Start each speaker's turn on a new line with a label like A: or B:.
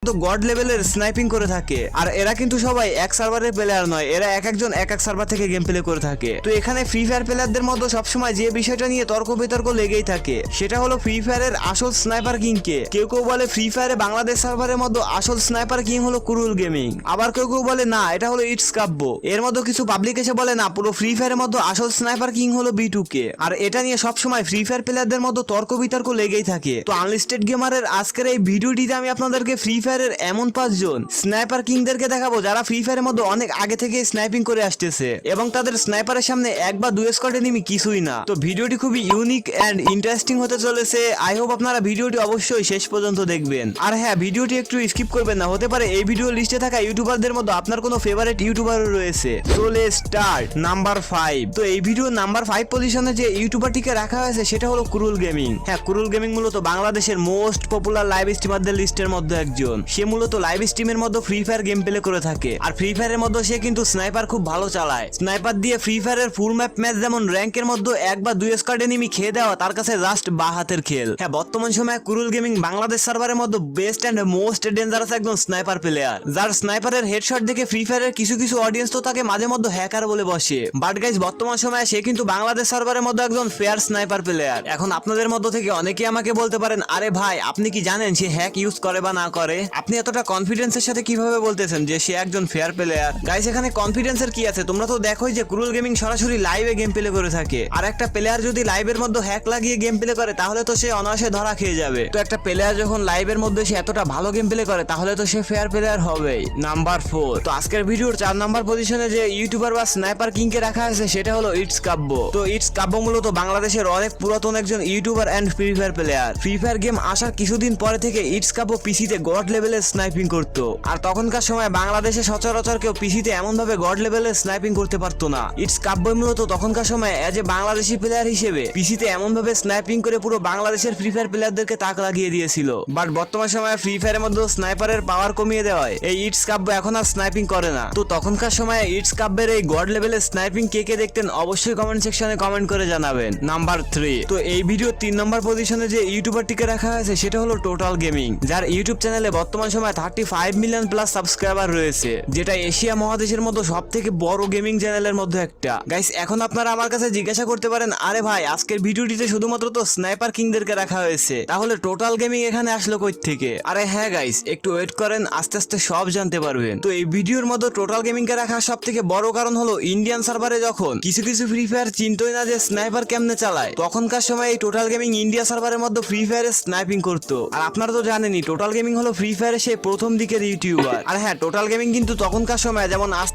A: তো গড লেভেলের স্নাইপিং করে থাকে। আর এরা কিন্তু সবাই এক সার্ভারের প্লেয়ার নয়, এরা এক একজন এক এক সার্ভার থেকে গেম প্লে করে থাকে। তো এখানে ফ্রি ফায়ার প্লেয়ারদের মধ্যে সবসময় যে বিষয়টা নিয়ে তর্ক বিতর্ক লেগেই থাকে সেটা হলো ফ্রি ফায়ারের আসল স্নাইপার কিং কে। কেউ কেউ বলে ফ্রি ফায়ারে বাংলাদেশ সার্ভারের মধ্যে আসল স্নাইপার কিং হলো কুরুল গেমিং, আবার কেউ কেউ বলে না এটা হলো ইটস কাব্য। এর মধ্যে কিছু পাবলিক এসে বলে না পুরো ফ্রি ফায়ারের মধ্যে আসল স্নাইপার কিং হলো B2K। আর এটা নিয়ে সবসময় ফ্রি ফায়ার প্লেয়ারদের মধ্যে তর্ক বিতর্ক লেগেই থাকে। তো আনলিস্টেড গেমারের আজকের এই ভিডিওটিতে আমি আপনাদেরকে ফ্রি ফায়ারের এমন 5 জন স্নাইপার কিংদেরকে দেখাবো যারা ফ্রি ফায়ারের মধ্যে অনেক আগে থেকে স্নাইপিং করে আসতেছে এবং তাদের স্নাইপারের সামনে এক বা দুই স্কোয়াড এনিমি কিছুই না। তো ভিডিওটি খুবই ইউনিক এন্ড ইন্টারেস্টিং হতে চলেছে। আই হোপ আপনারা ভিডিওটি অবশ্যই শেষ পর্যন্ত দেখবেন। আর হ্যাঁ, ভিডিওটি একটু স্কিপ করবেন না, হতে পারে এই ভিডিও লিস্টে থাকা ইউটিউবারদের মধ্যে আপনার কোনো ফেভারিট ইউটিউবারও রয়েছে। So let's start. নাম্বার 5। তো এই ভিডিও নাম্বার 5 পজিশনে যে ইউটিউবারটিকে রাখা হয়েছে সেটা হলো কুরুল গেমিং। হ্যাঁ, কুরুল গেমিং মূলত বাংলাদেশের মোস্ট পপুলার লাইভ স্ট্রিমারদের লিস্টের মধ্যে একজন। সে মূলত লাইভ স্ট্রিমের মধ্যে ফ্রি ফায়ার গেম প্লে করে থাকে। আর ফ্রি ফায়ারের মধ্যে সে কিন্তু স্নাইপার খুব ভালো চালায়। স্নাইপার দিয়ে ফ্রি ফায়ারের ফুল ম্যাপ ম্যাচ যেমন র্যাঙ্কের মধ্যে এক বা দুই স্কোয়াড এনিমি খেয়ে দেওয়া তার কাছে জাস্ট বা হাতের খেল। হ্যাঁ, বর্তমান সময়ে কুরুল গেমিং বাংলাদেশ সার্ভারের মধ্যে বেস্ট এন্ড মোস্ট ডেঞ্জারাস একজন স্নাইপার প্লেয়ার, যার স্নাইপারের হেডশট দেখে ফ্রি ফায়ারের কিছু কিছু অডিয়েন্স তো তাকে মাঝে মধ্যে হ্যাকার বলে বসে। বাট গাইজ, বর্তমান সময়ে সে কিন্তু বাংলাদেশ সার্ভারের মধ্যে একজন ফেয়ার স্নাইপার প্লেয়ার। এখন আপনাদের মধ্য থেকে অনেকেই আমাকে বলতে পারেন, আরে ভাই আপনি কি জানেন সে হ্যাক ইউজ করে বা না করে? আপনি এতটা কনফিডেন্সের সাথে কিভাবে বলতেছেন যে সে একজন ফেয়ার প্লেয়ার? গাইজ, এখানে কনফিডেন্সের কি আছে? তোমরা তো দেখোই যে কুরুল গেমিং সরাসরি লাইভে গেম প্লে করে থাকে। আর একটা প্লেয়ার যদি লাইভের মধ্যে হ্যাক লাগিয়ে গেম প্লে করে তাহলে তো সে অনায়াসে ধরা খেয়ে যাবে। তো একটা প্লেয়ার যখন লাইভের মধ্যে সে এতটা ভালো গেম প্লে করে তাহলে তো সে ফেয়ার প্লেয়ার হবেই। নাম্বার 4। তো আজকের ভিডিওর 4 নাম্বার পজিশনে যে ইউটিউবার বা স্নাইপার কিং কে রাখা আছে সেটা হলো ইটস কাব্য। তো ইটস কাব্য মূলত বাংলাদেশের অনেক পুরাতন একজন YouTuber and free fire player. Free fire game আসার কিছুদিন পরে থেকে ইটস কাব্য পিসিতে গড লেভেলের স্নাইপিং করতো। আর তখনকার সময় বাংলাদেশে সচরাচর কেউ পিসিতে এমন ভাবে গড লেভেলের স্নাইপিং করতে পারতো না। ইটস কাব্য মূলত তখনকার সময় এজ এ বাংলাদেশি প্লেয়ার হিসেবে পিসিতে এমন ভাবে স্নাইপিং করে পুরো বাংলাদেশের ফ্রি ফায়ার প্লেয়ারদেরকে তাক লাগিয়ে দিয়েছিল। বাট বর্তমান সময়ে ফ্রি ফায়ারের মধ্যে স্নাইপারের পাওয়ার কমিয়ে দেওয়ায় এই ইটস কাব্য এখন আর স্নাইপিং করে না। তো তখনকার সময় ইটস কাব্যের এই গড লেভেলের স্নাইপিং কে কে দেখতেন অবশ্যই কমেন্ট সেকশনে কমেন্ট করে জানাবেন। নাম্বার 3। তো এই ভিডিও 3 নম্বর পজিশনে যে ইউটিউবারটিকে রাখা হয়েছে সেটা হলো টোটাল গেমিং, যার ইউটিউব চ্যানেলে বর্তমান সময় 35 মিলিয়ন প্লাস সাবস্ক্রাইবার রয়েছে, যেটা এশিয়া মহাদেশের মধ্যে সব থেকে বড় গেমিং চ্যানেলের মধ্যে একটা। গাইস, এখন আপনারা আমার কাছে জিজ্ঞাসা করতে পারেন, আরে ভাই আজকের ভিডিওটিতে শুধুমাত্র তো স্নাইপার কিংদেরকে রাখা হয়েছে, তাহলে টোটাল গেমিং এখানে আসলো কই থেকে? আরে হ্যাঁ গাইস, একটু ওয়েট করেন, আস্তে আস্তে সব জানতে পারবেন। তো এই ভিডিওর মধ্যে টোটাল গেমিং কে রাখার সব থেকে বড় কারণ হলো ইন্ডিয়ান সার্ভারে যখন কিছু কিছু ফ্রি ফায়ার চিনতই না যে স্নাইপার কেমনে চালায়, তখনকার সময় এই টোটাল গেমিং ইন্ডিয়া সার্ভারের মধ্যে ফ্রি ফায়ারে স্নাইপিং করতো। আর আপনারা তো জানেনই টোটাল গেমিং হলো ফ্রি ফায়ারে সেই প্রথম দিকের ইউটিউবার। আর হ্যাঁ, টোটাল গেমিং কিন্তু তখনকার সময় যেমন